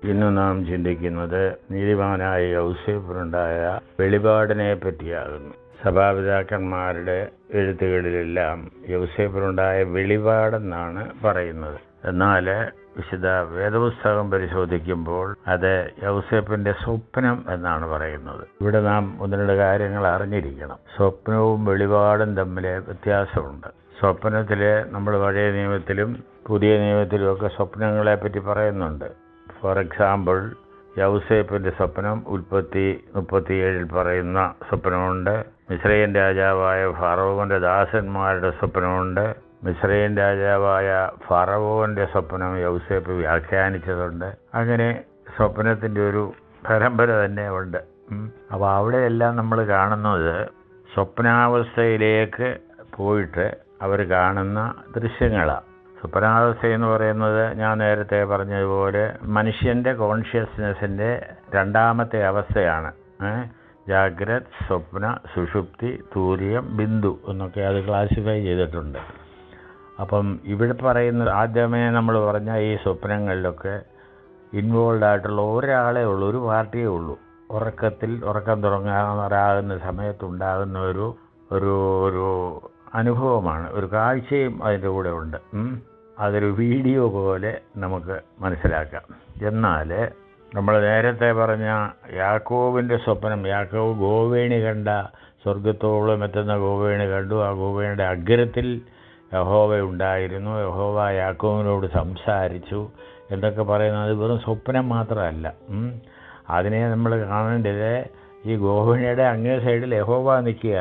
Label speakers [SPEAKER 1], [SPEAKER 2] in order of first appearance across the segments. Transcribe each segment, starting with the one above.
[SPEAKER 1] ഇന്ന് നാം ചിന്തിക്കുന്നത് നീതിമാനായ യൗസേപ്പിനുണ്ടായ വെളിപാടിനെ പറ്റിയാകുന്നു. സഭാപിതാക്കന്മാരുടെ എഴുത്തുകളിലെല്ലാം യൗസേപ്പിനുണ്ടായ വെളിപാടെന്നാണ് പറയുന്നത്. എന്നാൽ വിശുദ്ധ വേദപുസ്തകം പരിശോധിക്കുമ്പോൾ അത് യൗസേപ്പിന്റെ സ്വപ്നം എന്നാണ് പറയുന്നത്. ഇവിടെ നാം ഒന്ന് രണ്ട് കാര്യങ്ങൾ അറിഞ്ഞിരിക്കണം. സ്വപ്നവും വെളിപാടും തമ്മിൽ വ്യത്യാസമുണ്ട്. സ്വപ്നത്തിൽ നമ്മൾ പഴയ നിയമത്തിലും പുതിയ നിയമത്തിലും ഒക്കെ സ്വപ്നങ്ങളെ പറ്റി പറയുന്നുണ്ട്. ഫോർ എക്സാമ്പിൾ, യൗസേപ്പിന്റെ സ്വപ്നം ഉൽപ്പത്തി 37 പറയുന്ന സ്വപ്നമുണ്ട്. മിസ്രയീം രാജാവായ ഫറവോന്റെ ദാസന്മാരുടെ സ്വപ്നമുണ്ട്. മിസ്രയീം രാജാവായ ഫറവോന്റെ സ്വപ്നം യൗസേപ്പ് വ്യാഖ്യാനിച്ചതുണ്ട്. അങ്ങനെ സ്വപ്നത്തിന്റെ ഒരു പരമ്പര തന്നെ ഉണ്ട്. അപ്പോൾ അവിടെയെല്ലാം നമ്മൾ കാണുന്നത് സ്വപ്നാവസ്ഥയിലേക്ക് പോയിട്ട് അവർ കാണുന്ന ദൃശ്യങ്ങളാണ്. സ്വപ്നാവസ്ഥ എന്ന് പറയുന്നത് ഞാൻ നേരത്തെ പറഞ്ഞതുപോലെ മനുഷ്യൻ്റെ കോൺഷ്യസ്നെസ്സിൻ്റെ രണ്ടാമത്തെ അവസ്ഥയാണ്. ജാഗ്രത്, സ്വപ്ന, സുഷുപ്തി, തൂര്യം, ബിന്ദു എന്നൊക്കെ അത് ക്ലാസിഫൈ ചെയ്തിട്ടുണ്ട്. അപ്പം ഇവിടെ പറയുന്നത് ആദ്യമേ നമ്മൾ പറഞ്ഞ ഈ സ്വപ്നങ്ങളിലൊക്കെ ഇൻവോൾവ് ആയിട്ടുള്ള ഒരാളേ ഉള്ളൂ, ഒരു പാർട്ടിയേ ഉള്ളൂ. ഉറക്കം തുടങ്ങാറാകുന്ന സമയത്തുണ്ടാകുന്ന ഒരു അനുഭവമാണ്, ഒരു കാഴ്ചയും അതിൻ്റെ കൂടെ ഉണ്ട്. അതൊരു വീഡിയോ പോലെ നമുക്ക് മനസ്സിലാക്കാം. എന്നാൽ നമ്മൾ നേരത്തെ പറഞ്ഞ യാക്കോബിൻ്റെ സ്വപ്നം, യാക്കോബ് ഗോവേണി കണ്ട, സ്വർഗത്തോളം എത്തുന്ന ഗോവേണി കണ്ടു. ആ ഗോവേണിയുടെ അഗ്രത്തിൽ യഹോവ ഉണ്ടായിരുന്നു, യഹോവ യാക്കോബിനോട് സംസാരിച്ചു എന്നൊക്കെ പറയുന്നത് വെറും സ്വപ്നം മാത്രമല്ല. അതിനെ നമ്മൾ കാണേണ്ടത് ഈ ഗോവേണിയുടെ അങ്ങേ സൈഡിൽ യഹോവ നിൽക്കുക.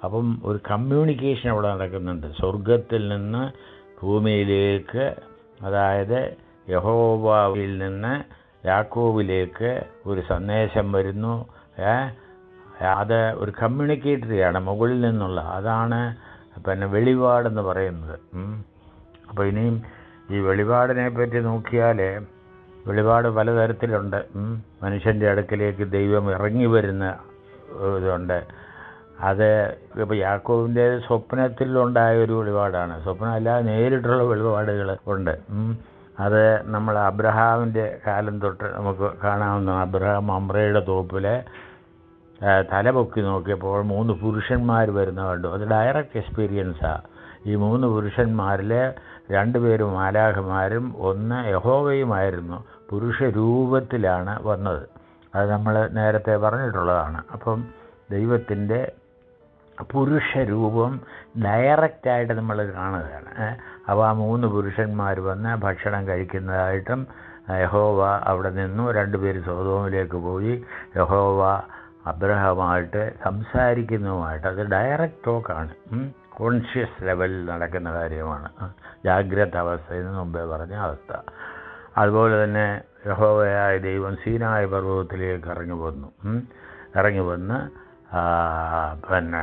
[SPEAKER 1] അപ്പം ഒരു കമ്മ്യൂണിക്കേഷൻ അവിടെ നടക്കുന്നുണ്ട്. സ്വർഗത്തിൽ നിന്ന് ഭൂമിയിലേക്ക്, അതായത് യഹോവയിൽ നിന്ന് യാക്കോബിലേക്ക് ഒരു സന്ദേശം വരുന്നു. അത് ഒരു കമ്മ്യൂണിക്കേറ്ററിയാണ്, മുകളിൽ നിന്നുള്ള. അതാണ് പിന്നെ വെളിപാടെന്ന് പറയുന്നത്. അപ്പോൾ ഇനിയും ഈ വെളിപാടിനെ പറ്റി നോക്കിയാൽ വെളിപാട് പലതരത്തിലുണ്ട്. മനുഷ്യൻ്റെ അടുക്കലേക്ക് ദൈവം ഇറങ്ങി വരുന്ന ഇതുണ്ട്. അത് ഇപ്പോൾ യാക്കോബിൻ്റെ സ്വപ്നത്തിലുണ്ടായ ഒരു വെളിപാടാണ്. സ്വപ്നം അല്ലാതെ നേരിട്ടുള്ള വെളിപാടുകൾ ഉണ്ട്. അത് നമ്മൾ അബ്രഹാമിൻ്റെ കാലം തൊട്ട് നമുക്ക് കാണാവുന്ന. അബ്രഹാം മമ്രയുടെ തോപ്പിൽ തല പൊക്കി നോക്കിയപ്പോൾ 3 പുരുഷന്മാർ വരുന്ന കണ്ടു. അത് ഡയറക്റ്റ് എക്സ്പീരിയൻസാണ്. ഈ 3 പുരുഷന്മാരിൽ 2 പേരും മാലാഖമാരും 1 യഹോവയുമായിരുന്നു. പുരുഷ രൂപത്തിലാണ് വന്നത്. അത് നമ്മൾ നേരത്തെ പറഞ്ഞിട്ടുള്ളതാണ്. അപ്പം ദൈവത്തിൻ്റെ പുരുഷരൂപം ഡയറക്റ്റായിട്ട് നമ്മൾ കാണുകയാണ്. അപ്പോൾ ആ 3 പുരുഷന്മാർ വന്ന് ഭക്ഷണം കഴിക്കുന്നതായിട്ടും യഹോവ അവിടെ നിന്നു. 2 പേര് സൊദോമിലേക്ക് പോയി. യഹോവ അബ്രഹാമായിട്ട് സംസാരിക്കുന്നതുമായിട്ട്. അത് ഡയറക്റ്റ് ടോക്കാണ്, കോൺഷ്യസ് ലെവലിൽ നടക്കുന്ന കാര്യമാണ്. ജാഗ്രത അവസ്ഥയിൽ മുമ്പേ പറഞ്ഞ അവസ്ഥ. അതുപോലെ തന്നെ യഹോവയായ ദൈവം സീനായി പർവ്വതത്തിലേക്ക് ഇറങ്ങി വന്ന് പിന്നെ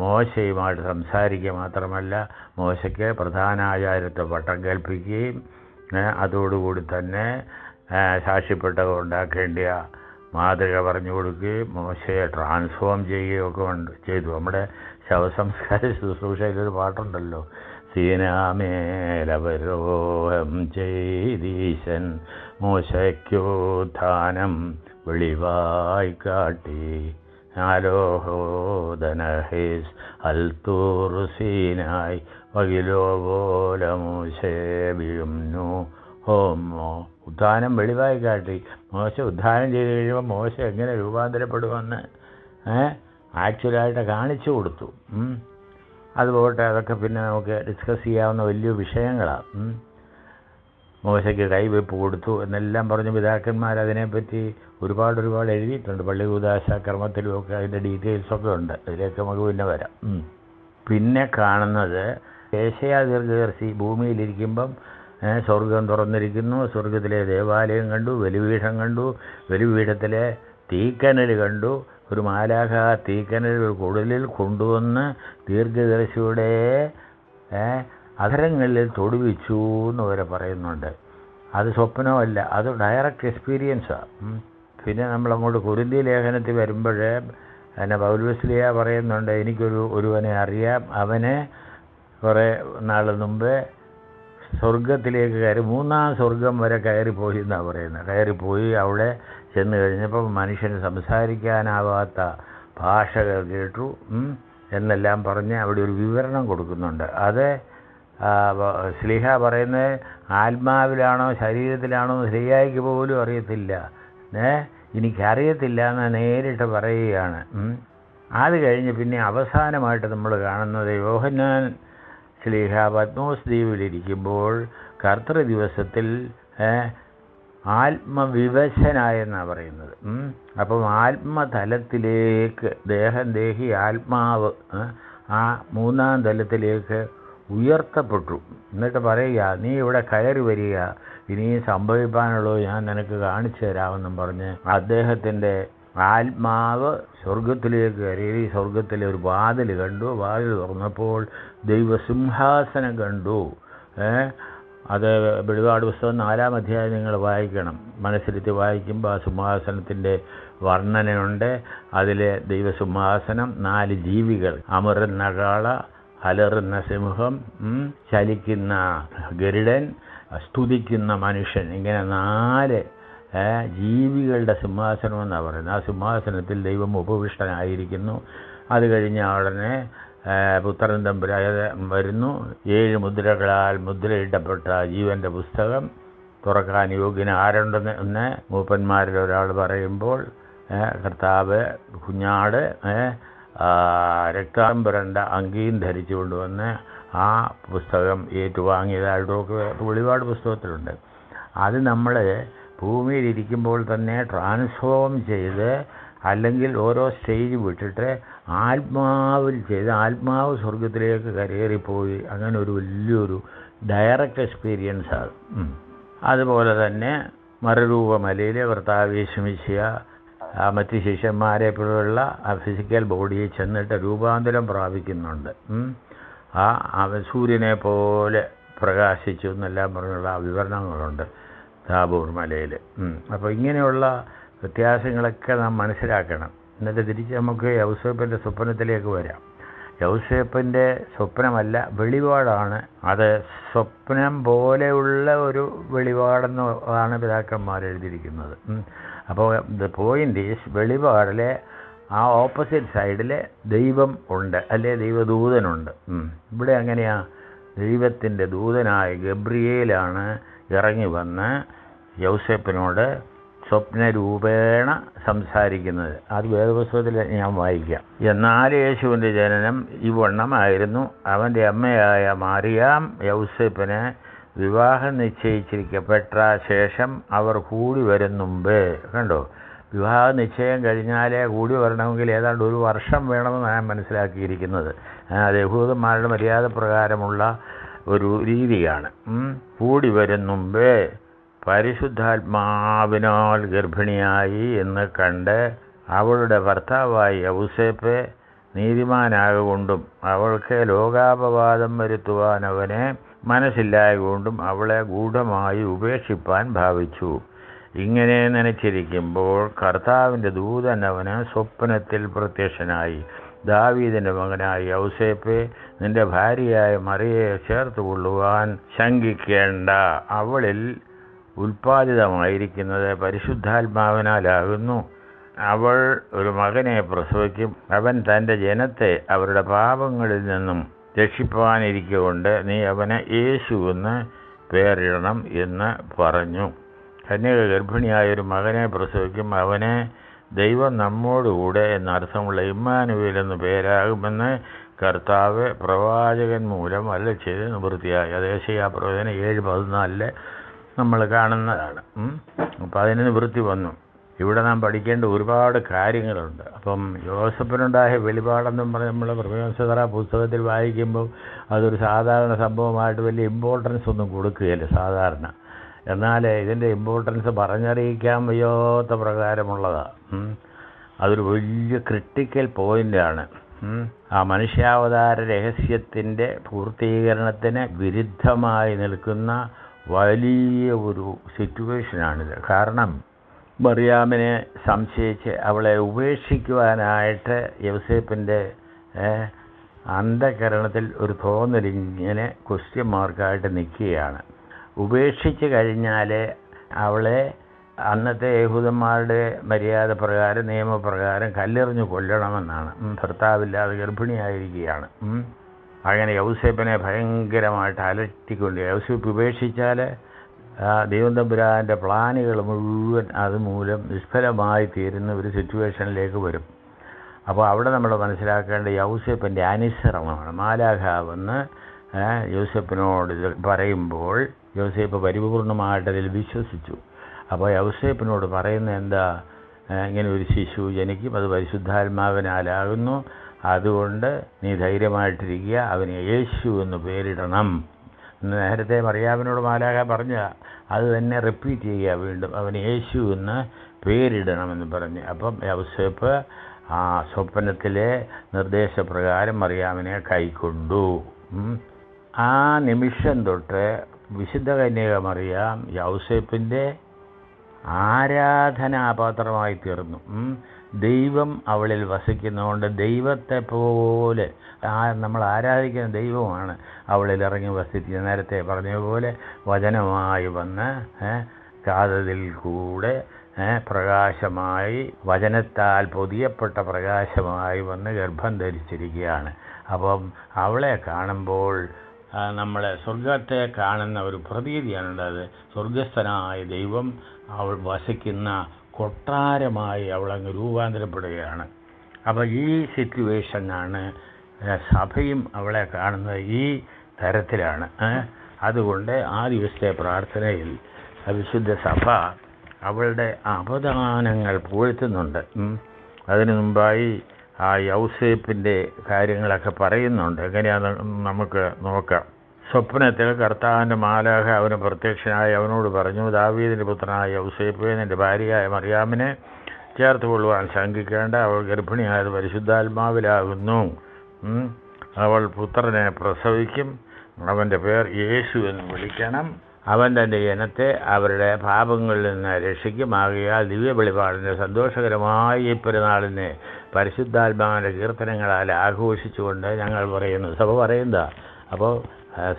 [SPEAKER 1] മോശയുമായിട്ട് സംസാരിക്കുക മാത്രമല്ല, മോശയ്ക്ക് പ്രധാനാചാര്യത്വ പട്ടം കൽപ്പിക്കുകയും അതോടുകൂടി തന്നെ സാക്ഷ്യപ്പെട്ടവ ഉണ്ടാക്കേണ്ടിയ മാതൃക പറഞ്ഞു കൊടുക്കുകയും മോശയെ ട്രാൻസ്ഫോം ചെയ്യുകയൊക്കെ ചെയ്തു. നമ്മുടെ ശവസംസ്കാര ശുശ്രൂഷയിലൊരു പാട്ടുണ്ടല്ലോ, സീനാമേലവരോഹം ചെയ്തീശൻ മോശയ്ക്കോത്ഥാനം വെളിവായി കാട്ടി ആലോഹോദനഹേസ് അൽത്തൂറുസീനായി വകിലോ പോലെ മോശേബിയുന്നു ഹോമോ. ഉദ്ധാനം വെളിവായി കാട്ടി. മോശ ഉദ്ധാനം ചെയ്ത് കഴിയുമ്പോൾ മോശ എങ്ങനെ രൂപാന്തരപ്പെടുമെന്ന് ആക്ച്വലായിട്ട് കാണിച്ചു കൊടുത്തു. അതുപോട്ടെ, അതൊക്കെ പിന്നെ നമുക്ക് ഡിസ്കസ് ചെയ്യാവുന്ന വലിയ വിഷയങ്ങളാണ്. മോശയ്ക്ക് കൈവെപ്പ് കൊടുത്തു എന്നെല്ലാം പറഞ്ഞ് പിതാക്കന്മാർ അതിനെപ്പറ്റി ഒരുപാട് എഴുതിയിട്ടുണ്ട്. പള്ളി കൂദാശ കർമ്മത്തിലുമൊക്കെ അതിൻ്റെ ഡീറ്റെയിൽസൊക്കെ ഉണ്ട്. അതിലേക്ക് നമുക്ക് പിന്നെ വരാം. പിന്നെ കാണുന്നത് ഏശയ്യാ ദീർഘദർശി ഭൂമിയിലിരിക്കുമ്പം സ്വർഗം തുറന്നിരിക്കുന്നു. സ്വർഗത്തിലെ ദേവാലയം കണ്ടു, ബലിപീഠം കണ്ടു, ബലിപീഠത്തിലെ തീക്കനൽ കണ്ടു. ഒരു മാലാഖ തീക്കനൽ ഒരു കുടലിൽ കൊണ്ടുവന്ന് ദീർഘദർശിയുടെ അധരങ്ങളിൽ തൊടുവിച്ചു എന്ന് വരെ പറയുന്നുണ്ട്. അത് സ്വപ്നമല്ല, അത് ഡയറക്റ്റ് എക്സ്പീരിയൻസാണ്. പിന്നെ നമ്മളങ്ങോട്ട് കൊരിന്ത്യൻ ലേഖനത്തിൽ വരുമ്പോഴേ പൗലോസ്ലീഹ പറയുന്നുണ്ട്, എനിക്കൊരുവനെ അറിയാം, അവനെ കുറേ നാൾ മുമ്പേ സ്വർഗത്തിലേക്ക് കയറി, മൂന്നാം സ്വർഗം വരെ കയറിപ്പോയി എന്നാണ് പറയുന്നത്. കയറിപ്പോയി അവിടെ ചെന്ന് കഴിഞ്ഞപ്പോൾ മനുഷ്യന് സംസാരിക്കാനാവാത്ത ഭാഷകൾ കേട്ടു എന്നെല്ലാം പറഞ്ഞ് അവിടെ ഒരു വിവരണം കൊടുക്കുന്നുണ്ട്. അത് ശ്ലീഹ പറയുന്നത് ആത്മാവിലാണോ ശരീരത്തിലാണോ ശരിയായിക്ക് പോലും അറിയത്തില്ല, എനിക്കറിയത്തില്ല എന്ന് നേരിട്ട് പറയുകയാണ്. അത് കഴിഞ്ഞ് പിന്നെ അവസാനമായിട്ട് നമ്മൾ കാണുന്നത് യോഹന്നാൻ ശ്ലീഹ പത്മോസ് ദ്വീപിലിരിക്കുമ്പോൾ കർത്തൃ ദിവസത്തിൽ ആത്മവിവശനായെന്നാണ് പറയുന്നത്. അപ്പം ആത്മതലത്തിലേക്ക് ദേഹി ആത്മാവ് ആ മൂന്നാം തലത്തിലേക്ക് ഉയർത്തപ്പെട്ടു. എന്നിട്ട് പറയുക, നീ ഇവിടെ കയറി വരിക, ഇനിയും സംഭവിക്കാനുള്ളൂ ഞാൻ നിനക്ക് കാണിച്ചു തരാമെന്നും പറഞ്ഞ് അദ്ദേഹത്തിൻ്റെ ആത്മാവ് സ്വർഗത്തിലേക്ക് കയറി. സ്വർഗത്തിലെ ഒരു വാതിൽ കണ്ടു. വാതിൽ തുറന്നപ്പോൾ ദൈവസിംഹാസനം കണ്ടു. അത് വെളിപാട് പുസ്തകം 4-ാം അധ്യായം നിങ്ങൾ വായിക്കണം. മനസ്സിരുത്തി വായിക്കുമ്പോൾ ആ സിംഹാസനത്തിൻ്റെ വർണ്ണനയുണ്ട്. അതിലെ ദൈവസിംഹാസനം, 4 ജീവികൾ, അമരുന്ന കാള, അലറുന്ന സിംഹം, ചലിക്കുന്ന ഗരുഡൻ, സ്തുതിക്കുന്ന മനുഷ്യൻ, ഇങ്ങനെ 4 ജീവികളുടെ സിംഹാസനം എന്നാണ് പറയുന്നത്. ആ സിംഹാസനത്തിൽ ദൈവം ഉപവിഷ്ടനായിരിക്കുന്നു. അത് കഴിഞ്ഞ ഉടനെ പുത്രൻ തമ്പുരാൻ വരുന്നു. 7 മുദ്രകളാൽ മുദ്രയിടപ്പെട്ട ജീവൻ്റെ പുസ്തകം തുറക്കാൻ യോഗ്യന് ആരുണ്ടെന്ന് മൂപ്പന്മാരിൽ ഒരാൾ പറയുമ്പോൾ കർത്താവ് കുഞ്ഞാട് രക്താംബരണ്ട അങ്കിയും ധരിച്ചു കൊണ്ടുവന്ന് ആ പുസ്തകം ഏറ്റുവാങ്ങിയതായിട്ടൊക്കെ വെളിപാട് പുസ്തകത്തിലുണ്ട്. അത് നമ്മൾ ഭൂമിയിലിരിക്കുമ്പോൾ തന്നെ ട്രാൻസ്ഫോം ചെയ്ത്, അല്ലെങ്കിൽ ഓരോ സ്റ്റേജ് വിട്ടിട്ട് ആത്മാവിൽ ചെയ്ത് ആത്മാവ് സ്വർഗത്തിലേക്ക് കയറിപ്പോയി. അങ്ങനെ ഒരു വലിയൊരു ഡയറക്റ്റ് എക്സ്പീരിയൻസ് ആണ്. അതുപോലെ തന്നെ മറുരൂപമലയിൽ കർത്താവ് യേശുമിശിഹ മറ്റ് ശിഷ്യന്മാരെ പോലുള്ള ഫിസിക്കൽ ബോഡിയെ ചെന്നിട്ട് രൂപാന്തരം പ്രാപിക്കുന്നുണ്ട്. സൂര്യനെ പോലെ പ്രകാശിച്ചു എന്നെല്ലാം പറഞ്ഞുള്ള വിവരണങ്ങളുണ്ട് താബോർ മലയിൽ. അപ്പോൾ ഇങ്ങനെയുള്ള വ്യത്യാസങ്ങളൊക്കെ നാം മനസ്സിലാക്കണം. എന്നിട്ട് തിരിച്ച് നമുക്ക് യൗസേപ്പിൻ്റെ സ്വപ്നത്തിലേക്ക് വരാം. യൗസേപ്പിൻ്റെ സ്വപ്നമല്ല, വെളിപാടാണ്. അത് സ്വപ്നം പോലെയുള്ള ഒരു വെളിപാടെന്നാണ് പിതാക്കന്മാർ എഴുതിയിരിക്കുന്നത്. അപ്പോൾ ദ പോയിൻ്റ് ഈസ്, വെളിപാടിലെ ആ ഓപ്പോസിറ്റ് സൈഡിൽ ദൈവം ഉണ്ട്, അല്ലെ ദൈവദൂതനുണ്ട്. ഇവിടെ അങ്ങനെയാണ്. ദൈവത്തിൻ്റെ ദൂതനായ ഗബ്രിയേലാണ് ഇറങ്ങി വന്ന് യൗസേപ്പിനോട് സ്വപ്നരൂപേണ സംസാരിക്കുന്നത്. അത് വേദപുസ്തകത്തിൽ ഞാൻ വായിക്കാം. എന്നാൽ യേശുവിൻ്റെ ജനനം ഇവണ്ണമായിരുന്നു. അവൻ്റെ അമ്മയായ മറിയാം യൗസേപ്പിന് വിവാഹം നിശ്ചയിച്ചിരിക്കപ്പെട്ട ശേഷം അവർ കൂടി വരും മുമ്പ്. കണ്ടോ, വിവാഹ നിശ്ചയം കഴിഞ്ഞാലേ കൂടി വരണമെങ്കിൽ ഏതാണ്ട് 1 വർഷം വേണമെന്ന് ഞാൻ മനസ്സിലാക്കിയിരിക്കുന്നത്. അത് യഹൂദന്മാരുടെ മര്യാദ പ്രകാരമുള്ള ഒരു രീതിയാണ്. കൂടി വരും മുമ്പേ പരിശുദ്ധാത്മാവിനാൽ ഗർഭിണിയായി എന്ന് കണ്ട് അവളുടെ ഭർത്താവായി യൗസേപ്പ് നീതിമാനാകൊണ്ടും അവൾക്ക് ലോകാപവാദം വരുത്തുവാൻ അവനെ മനസ്സില്ലായകൊണ്ടും അവളെ ഗൂഢമായി ഉപേക്ഷിപ്പാൻ ഭാവിച്ചു. ഇങ്ങനെ നനച്ചിരിക്കുമ്പോൾ കർത്താവിൻ്റെ ദൂതൻ അവന് സ്വപ്നത്തിൽ പ്രത്യക്ഷനായി, ദാവീദിൻ്റെ മകനായ യൗസേപ്പ്, നിന്റെ ഭാര്യയായ മറിയയെ ചേർത്ത് കൊള്ളുവാൻ ശങ്കിക്കേണ്ട. അവളിൽ ഉൽപ്പാദിതമായിരിക്കുന്നത് പരിശുദ്ധാത്മാവിനാലാകുന്നു. അവൾ ഒരു മകനെ പ്രസവിക്കും. അവൻ തൻ്റെ ജനത്തെ അവരുടെ പാപങ്ങളിൽ നിന്നും രക്ഷിപ്പാനിരിക്കൊണ്ട് നീ അവനെ യേശു എന്ന് പേരിടണം എന്ന് പറഞ്ഞു. കന്യക ഗർഭിണിയായൊരു മകനെ പ്രസവിക്കും. അവനെ ദൈവം നമ്മോടുകൂടെ എന്നർത്ഥമുള്ള ഇമ്മാനുവേൽ എന്ന് പേരാകുമെന്ന് കർത്താവ് പ്രവാചകൻ മൂലം അരുളി ചെയ്ത് നിവൃത്തിയായി. അത് യെശയ്യാപ്രവചനം 7:14 നമ്മൾ കാണുന്നതാണ്. അപ്പം അതിന് നിവൃത്തി വന്നു. ഇവിടെ നാം പഠിക്കേണ്ട ഒരുപാട് കാര്യങ്ങളുണ്ട്. അപ്പം യോസേപ്പിനുണ്ടായ വെളിപാടെന്നും പറഞ്ഞ് നമ്മൾ പ്രവേശകര പുസ്തകത്തിൽ വായിക്കുമ്പോൾ അതൊരു സാധാരണ സംഭവമായിട്ട് വലിയ ഇമ്പോർട്ടൻസ് ഒന്നും കൊടുക്കുകയില്ല സാധാരണ. എന്നാൽ ഇതിൻ്റെ ഇമ്പോർട്ടൻസ് പറഞ്ഞറിയിക്കാൻ വയ്യാത്ത പ്രകാരമുള്ളതാണ്. അതൊരു വലിയ ക്രിട്ടിക്കൽ പോയിൻ്റാണ്. ആ മനുഷ്യാവതാര രഹസ്യത്തിൻ്റെ പൂർത്തീകരണത്തിന് വിരുദ്ധമായി നിൽക്കുന്ന വലിയ ഒരു സിറ്റുവേഷനാണിത്. കാരണം മറിയാമിനെ സംശയിച്ച് അവളെ ഉപേക്ഷിക്കുവാനായിട്ട് യൗസേപ്പിൻ്റെ അന്ധകരണത്തിൽ ഒരു തോന്നലിങ്ങനെ ക്വസ്റ്റ്യൻ മാർക്കായിട്ട് നിൽക്കുകയാണ്. ഉപേക്ഷിച്ച് കഴിഞ്ഞാൽ അവളെ അന്നത്തെ യഹൂദന്മാരുടെ മര്യാദ പ്രകാരം നിയമപ്രകാരം കല്ലെറിഞ്ഞ് കൊല്ലണമെന്നാണ്. ഭർത്താവില്ലാതെ ഗർഭിണിയായിരിക്കുകയാണ്. അങ്ങനെ യൗസേപ്പിനെ ഭയങ്കരമായിട്ട് അലട്ടിക്കൊണ്ട് യൗസേപ്പ് ഉപേക്ഷിച്ചാൽ ദൈവം തമ്പുരാൻ്റെ പ്ലാനുകൾ മുഴുവൻ അതുമൂലം നിഷ്ഫലമായി തീരുന്ന ഒരു സിറ്റുവേഷനിലേക്ക് വരും. അപ്പോൾ അവിടെ നമ്മൾ മനസ്സിലാക്കേണ്ട യൗസേപ്പിൻ്റെ അനുസരണമാണ്. മാലാഖ വന്ന് യോസേപ്പിനോട് ഇത് പറയുമ്പോൾ യോസേപ്പ് പരിപൂർണമായിട്ടതിൽ വിശ്വസിച്ചു. അപ്പോൾ യൗസേപ്പിനോട് പറയുന്നത് എന്താ? ഇങ്ങനെ ഒരു ശിശു ജനിക്കും, അത് പരിശുദ്ധാത്മാവിനാലാകുന്നു, അതുകൊണ്ട് നീ ധൈര്യമായിട്ടിരിക്കുക, അവന് യേശു എന്ന് പേരിടണം. നേരത്തെ മറിയാമിനോട് മാലാഖ പറഞ്ഞ അത് തന്നെ റിപ്പീറ്റ് ചെയ്യുക വീണ്ടും, അവന് യേശു എന്ന് പേരിടണമെന്ന് പറഞ്ഞ്. അപ്പം യൗസേപ്പ് ആ സ്വപ്നത്തിലെ നിർദ്ദേശപ്രകാരം മറിയാമിനെ കൈക്കൊണ്ടു. ആ നിമിഷം തൊട്ട് വിശുദ്ധ കന്യക മറിയാം യൗസേപ്പിൻ്റെ ആരാധനാപാത്രമായി തീർന്നു. ദൈവം അവളിൽ വസിക്കുന്നതുകൊണ്ട് ദൈവത്തെ പോലെ നമ്മൾ ആരാധിക്കുന്ന ദൈവമാണ് അവളിൽ ഇറങ്ങി വസിക്കുന്നത്. നേരത്തെ പറഞ്ഞതുപോലെ വചനമായി വന്ന് കാതതിൽ കൂടെ പ്രകാശമായി വചനത്താൽ പൊതിയപ്പെട്ട പ്രകാശമായി വന്ന് ഗർഭം ധരിച്ചിരിക്കുകയാണ്. അപ്പം അവളെ കാണുമ്പോൾ നമ്മൾ സ്വർഗത്തെ കാണുന്ന ഒരു പ്രതീതിയാണുള്ളത്. സ്വർഗസ്ഥനായ ദൈവം അവൾ വസിക്കുന്ന കൊട്ടാരമായി അവളങ്ങ് രൂപാന്തരപ്പെടുകയാണ്. അപ്പോൾ ഈ സിറ്റുവേഷനാണ് സഭയും അവളെ കാണുന്നത് ഈ തരത്തിലാണ്. അതുകൊണ്ട് ആ ദിവസത്തെ പ്രാർത്ഥനയിൽ വിശുദ്ധ സഭ അവളുടെ അവദാനങ്ങൾ പുകഴ്ത്തുന്നുണ്ട്. അതിനു മുമ്പായി ആ യൗസേപ്പിൻ്റെ കാര്യങ്ങളൊക്കെ പറയുന്നുണ്ട്. എങ്ങനെയാണെന്ന് നമുക്ക് നോക്കാം. സ്വപ്നത്തിൽ കർത്താവിൻ്റെ മാലാഖ അവന് പ്രത്യക്ഷനായി അവനോട് പറഞ്ഞു, ദാവീദിൻ്റെ പുത്രനായ യൗസേപ്പേ, നിൻ്റെ ഭാര്യയായ മറിയാമിനെ ചേർത്ത് കൊള്ളുവാൻ ശങ്കിക്കേണ്ട, അവൾ ഗർഭിണിയായത് പരിശുദ്ധാത്മാവിലാകുന്നു. അവൾ പുത്രനെ പ്രസവിക്കും, അവൻ്റെ പേർ യേശു എന്ന് വിളിക്കണം. അവൻ തൻ്റെ ജനത്തെ അവരുടെ പാപങ്ങളിൽ നിന്ന് രക്ഷിക്കും. ആകയാൽ ദിവ്യ വെളിപാടിൻ്റെ സന്തോഷകരമായ ഈ പെരുന്നാളിനെ പരിശുദ്ധാത്മാവിൻ്റെ കീർത്തനങ്ങളാൽ ആഘോഷിച്ചുകൊണ്ട് ഞങ്ങൾ പറയുന്നു. സഭ പറയുന്നതാ. അപ്പോൾ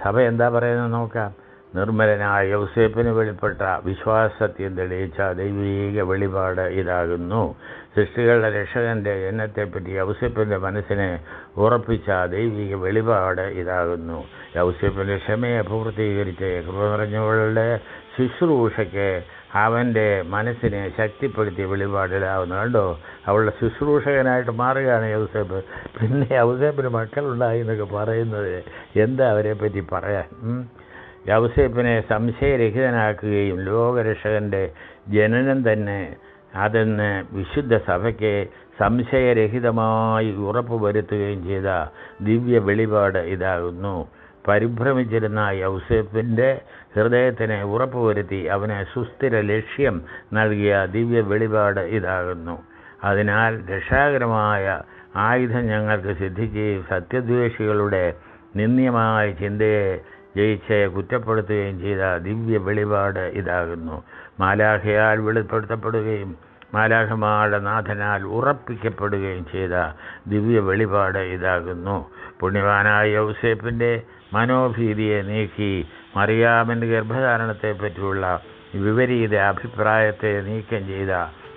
[SPEAKER 1] സഭ എന്താ പറയുന്നത് നോക്കാം. നിർമ്മലനായ യൗസേപ്പിന് വെളിപ്പെട്ട വിശ്വാസത്യം തെളിയിച്ച ദൈവീക വെളിപാട് ഇതാകുന്നു. സൃഷ്ടികളുടെ രക്ഷകൻ്റെ ജനത്തെപ്പറ്റി യൗസേപ്പിൻ്റെ മനസ്സിനെ ഉറപ്പിച്ച ദൈവിക വെളിപാട് ഇതാകുന്നു. യൗസേപ്പിൻ്റെ ക്ഷമയെ പൂർത്തീകരിച്ച് കൃപ നിറഞ്ഞവളുടെ ശുശ്രൂഷയ്ക്ക് അവൻ്റെ മനസ്സിനെ ശക്തിപ്പെടുത്തിയ വെളിപാടിലാവുന്നു. കണ്ടോ, അവളുടെ ശുശ്രൂഷകനായിട്ട് മാറുകയാണ് യൗസേപ്പ്. പിന്നെ യൗസേപ്പിന് മക്കളുണ്ടായി എന്നൊക്കെ പറയുന്നത് എന്താ അവരെപ്പറ്റി പറയാൻ? യൗസേപ്പിനെ സംശയരഹിതനാക്കുകയും ലോകരക്ഷകൻ്റെ ജനനം തന്നെ അതെന്ന് വിശുദ്ധ സഭയ്ക്ക് സംശയരഹിതമായി ഉറപ്പ് വരുത്തുകയും ചെയ്ത ദിവ്യ വെളിപാട് ഇതാകുന്നു. പരിഭ്രമിച്ചിരുന്ന യൗസേപ്പിൻ്റെ ഹൃദയത്തിന് ഉറപ്പുവരുത്തി അവന് സുസ്ഥിര ലക്ഷ്യം നൽകിയ ദിവ്യ വെളിപാട് ഇതാകുന്നു. അതിനാൽ രക്ഷാകരമായ ആയുധം ഞങ്ങൾക്ക് സിദ്ധിക്കുകയും സത്യദ്വേഷികളുടെ നിന്ദ്യമായ ചിന്തയെ ജയിച്ച് കുറ്റപ്പെടുത്തുകയും ചെയ്ത ദിവ്യ വെളിപാട് ഇതാകുന്നു. മാലാഖയാൽ വെളിപ്പെടുത്തപ്പെടുകയും മാലാഖമാരുടെ നാഥനാൽ ഉറപ്പിക്കപ്പെടുകയും ചെയ്ത ദിവ്യ വെളിപാട് ഇതാകുന്നു. പുണ്യവാനായ യൗസേപ്പിൻ്റെ മനോഭീതിയെ നീക്കി മറിയാമിൻ്റെ ഗർഭധാരണത്തെ പറ്റിയുള്ള വിപരീത അഭിപ്രായത്തെ നീക്കം ചെയ്ത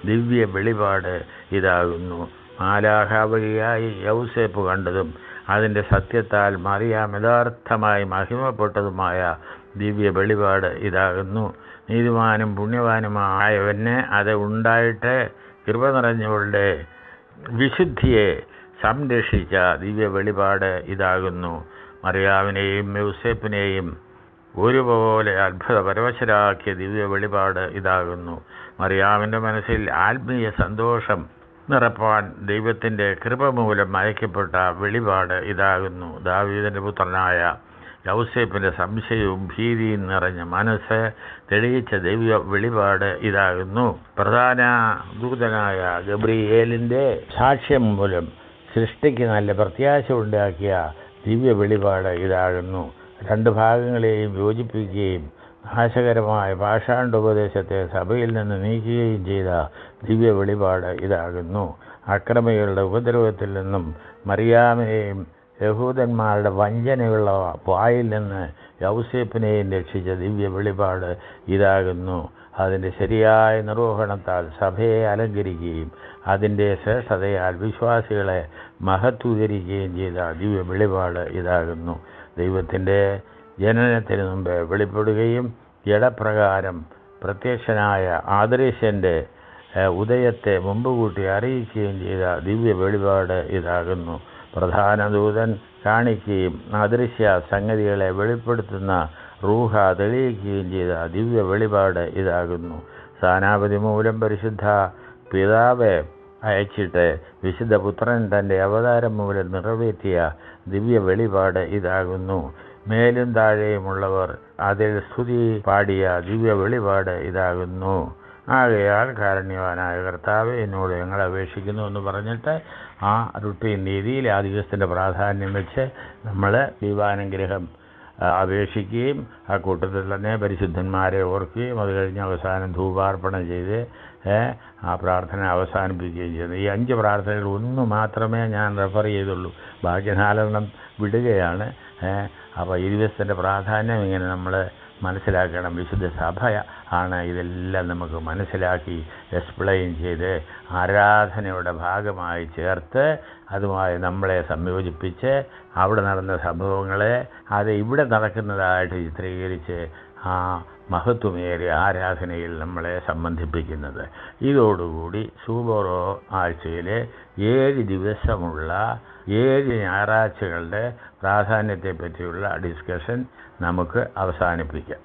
[SPEAKER 1] ദിവ്യ വെളിപാട് ഇതാകുന്നു. മാലാഖ വഴിയായി യൗസേപ്പ് കണ്ടതും അതിൻ്റെ സത്യത്താൽ മറിയാം യഥാർത്ഥമായി മഹിമപ്പെട്ടതുമായ ദിവ്യ വെളിപാട് ഇതാകുന്നു. നീതിമാനും പുണ്യവാനുമായവന് അത് ഉണ്ടായിട്ട് കൃപ നിറഞ്ഞവളുടെ വിശുദ്ധിയെ സംരക്ഷിച്ച ദിവ്യ വെളിപാട് ഇതാകുന്നു. മറിയാമിനെയും യൗസേപ്പിനെയും ഒരുപോലെ അത്ഭുത പരവശരാക്കിയ ദിവ്യ വെളിപാട് ഇതാകുന്നു. മറിയാമിൻ്റെ മനസ്സിൽ ആത്മീയ സന്തോഷം നിറപ്പാൻ ദൈവത്തിൻ്റെ കൃപ മൂലം അയക്കപ്പെട്ട വെളിപാട് ഇതാകുന്നു. ദാവീദിൻ്റെ പുത്രനായ യൗസേപ്പിൻ്റെ സംശയവും ഭീതിയും നിറഞ്ഞ മനസ്സ് തെളിയിച്ച ദൈവ വെളിപാട് ഇതാകുന്നു. പ്രധാന ദൂതനായ ഗബ്രിയേലിൻ്റെ സാക്ഷ്യം മൂലം സൃഷ്ടിക്ക് നല്ല പ്രത്യാശ ഉണ്ടാക്കിയ ദിവ്യ വെളിപാട് ഇതാകുന്നു. രണ്ട് ഭാഗങ്ങളെയും യോജിപ്പിക്കുകയും നാശകരമായ പാഷാണ്ഡോപദേശത്തെ സഭയിൽ നിന്ന് നീക്കുകയും ചെയ്ത ദിവ്യ വെളിപാട് ഇതാകുന്നു. അക്രമികളുടെ ഉപദ്രവത്തിൽ നിന്നും മറിയാമിനെയും യഹൂദന്മാരുടെ വഞ്ചനയുള്ള വായിൽ നിന്ന് യൗസേപ്പിനെയും രക്ഷിച്ച ദിവ്യ വെളിപാട് ഇതാകുന്നു. അതിൻ്റെ ശരിയായ നിർവഹണത്താൽ സഭയെ അലങ്കരിക്കുകയും അതിൻ്റെ ശ്രേഷ്ഠതയാൽ വിശ്വാസികളെ മഹത്വീകരിക്കുകയും ചെയ്ത ദിവ്യ വെളിപാട് ഇതാകുന്നു. ദൈവത്തിൻ്റെ ജനനത്തിന് മുമ്പ് വെളിപ്പെടുകയും ജഡപ്രകാരം പ്രത്യക്ഷനായ ആദരീശൻ്റെ ഉദയത്തെ മുമ്പ് കൂട്ടി അറിയിക്കുകയും ചെയ്ത ദിവ്യ വെളിപാട് ഇതാകുന്നു. പ്രധാന ദൂതൻ കാണിക്കുകയും അദൃശ്യ സംഗതികളെ വെളിപ്പെടുത്തുന്ന റൂഹ തെളിയിക്കുകയും ചെയ്ത ദിവ്യ വെളിപാട് ഇതാകുന്നു. സ്ഥാനാപതി മൂലം പരിശുദ്ധ പിതാവ് അയച്ചിട്ട് വിശുദ്ധ പുത്രൻ തൻ്റെ അവതാരം മൂലം നിറവേറ്റിയ ദിവ്യ വെളിപാട് ഇതാകുന്നു. മേലും താഴെയുമുള്ളവർ അതിൽ സ്തുതി പാടിയ ദിവ്യ വെളിപാട് ഇതാകുന്നു. ആകയാൽ കാരുണ്യവാനായ കർത്താവ് എന്നോട് ഞങ്ങൾ അപേക്ഷിക്കുന്നു എന്ന് പറഞ്ഞിട്ട് ആ റുട്ടീൻ രീതിയിൽ ആ ദിവസത്തിൻ്റെ പ്രാധാന്യം വെച്ച് നമ്മൾ ദൈവാനുഗ്രഹം അപേക്ഷിക്കുകയും ആ കൂട്ടത്തിൽ തന്നെ പരിശുദ്ധന്മാരെ ഓർക്കുകയും അത് കഴിഞ്ഞ് അവസാനം ധൂപാർപ്പണം ചെയ്ത് ആ പ്രാർത്ഥന അവസാനിപ്പിക്കുകയും ചെയ്യുന്നു. ഈ 5 പ്രാർത്ഥനകൾ ഒന്ന് മാത്രമേ ഞാൻ റെഫർ ചെയ്തുള്ളൂ, ബാക്കി 4 വിടുകയാണ്. അപ്പോൾ ഈ ദിവസത്തിൻ്റെ പ്രാധാന്യം ഇങ്ങനെ നമ്മൾ മനസ്സിലാക്കണം. വിശുദ്ധ സഭ ആണ് ഇതെല്ലാം നമുക്ക് മനസ്സിലാക്കി എക്സ്പ്ലെയിൻ ചെയ്ത് ആരാധനയുടെ ഭാഗമായി ചേർത്ത് അതുമായി നമ്മളെ സംയോജിപ്പിച്ച് അവിടെ നടന്ന സംഭവങ്ങളെ അത് ഇവിടെ നടക്കുന്നതായിട്ട് ചിത്രീകരിച്ച് ആ മഹത്വമേറിയ ആരാധനയിൽ നമ്മളെ സംബന്ധിപ്പിക്കുന്നത്. ഇതോടുകൂടി സൂബോറോ ആഴ്ചയിലെ 7 ദിവസമുള്ള 7 ഞായറാഴ്ചകളുടെ പ്രാധാന്യത്തെ പറ്റിയുള്ള ഡിസ്കഷൻ നമുക്ക് അവസാനിപ്പിക്കാം.